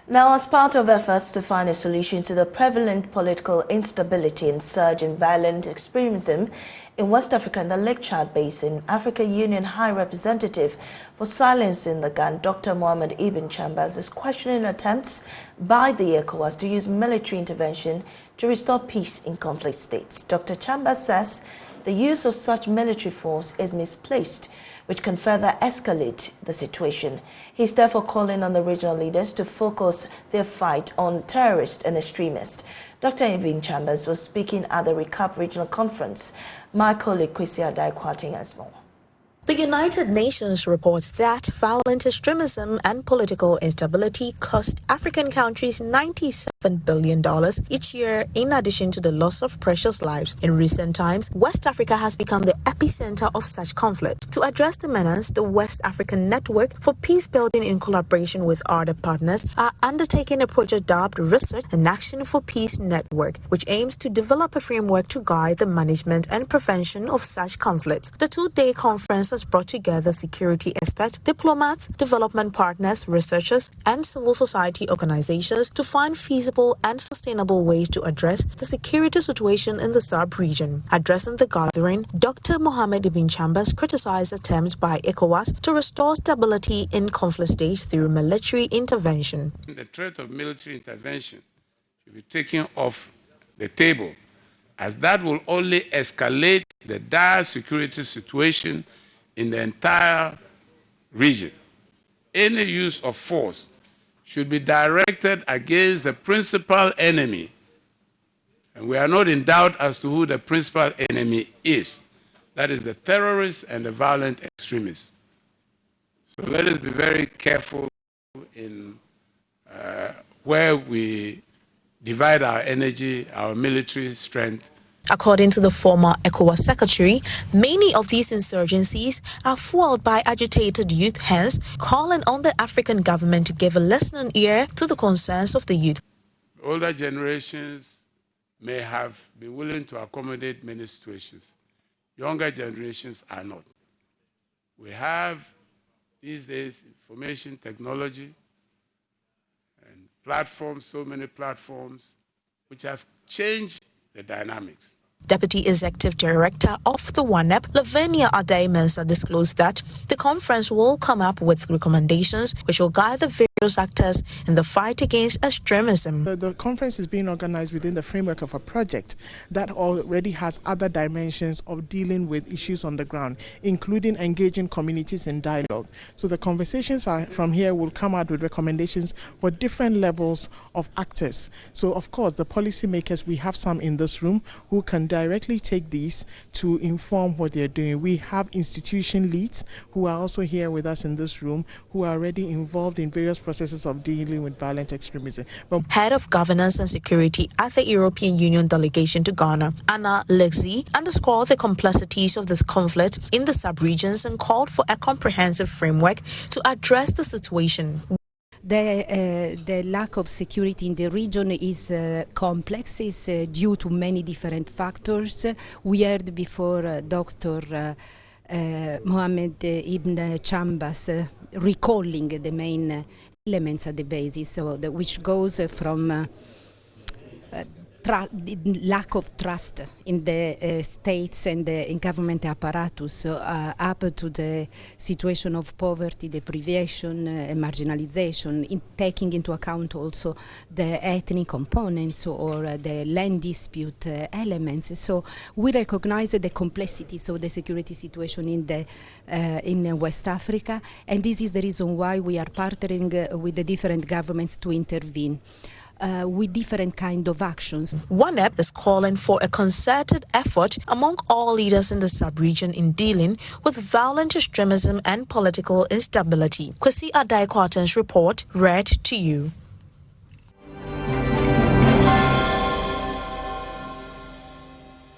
Now, as part of efforts to find a solution to the prevalent political instability and surge in violent extremism in West Africa and the Lake Chad Basin, Africa Union High Representative for Silencing the Gun, Dr. Mohammed Ibn Chambas, is questioning attempts by the ECOWAS to use military intervention to restore peace in conflict states. Dr. Chambas says the use of such military force is misplaced, which can further escalate the situation. He's therefore calling on the regional leaders to focus their fight on terrorists and extremists. Dr. Ibn Chambas was speaking at the RECAP Regional Conference. My colleague Kwesi Adai has more. The United Nations reports that violent extremism and political instability cost African countries $97 billion each year, in addition to the loss of precious lives. In recent times, West Africa has become the epicenter of such conflict. To address the menace, the West African Network for Peace Building, in collaboration with other partners, are undertaking a project dubbed Research and Action for Peace Network, which aims to develop a framework to guide the management and prevention of such conflicts. The two-day conference has brought together security experts, diplomats, development partners, researchers, and civil society organizations to find feasible and sustainable ways to address the security situation in the sub-region. Addressing the gathering, Dr. Mohammed Ibn Chambas criticized attempts by ECOWAS to restore stability in conflict states through military intervention. The threat of military intervention should be taken off the table, as that will only escalate the dire security situation in the entire region. Any use of force should be directed against the principal enemy. And we are not in doubt as to who the principal enemy is. That is the terrorists and the violent extremists. So let us be very careful in where we divide our energy, our military strength. According to the former ECOWAS secretary, many of these insurgencies are fueled by agitated youth, hence calling on the African government to give a listening ear to the concerns of the youth. Older generations may have been willing to accommodate many situations. Younger generations are not. We have these days information technology and platforms, so many platforms, which have changed the dynamics. Deputy Executive Director of the WANEP, Lavinia Adae-Mensah, disclosed that the conference will come up with recommendations which will guide the various actors in the fight against extremism. The conference is being organized within the framework of a project that already has other dimensions of dealing with issues on the ground, including engaging communities in dialogue. So the conversations from here will come out with recommendations for different levels of actors. So of course, the policymakers, we have some in this room who can directly take these to inform what they're doing. We have institution leads who are also here with us in this room, who are already involved in various processes of dealing with violent extremism. Head of Governance and Security at the European Union delegation to Ghana, Anna Lexi, underscored the complexities of this conflict in the sub-regions and called for a comprehensive framework to address the situation. The lack of security in the region is complex, is due to many different factors. We heard before Dr. Mohammed Ibn Chambas recalling the main elements at the basis, so which goes from lack of trust in the states and in government apparatus up to the situation of poverty, deprivation, marginalization, taking into account also the ethnic components or the land dispute elements. So we recognize the complexities of the security situation in West Africa, and this is the reason why we are partnering with the different governments to intervene. With different kind of actions. WANEP is calling for a concerted effort among all leaders in the sub-region in dealing with violent extremism and political instability. Kwesi Adai-Kwarteng's report read to you.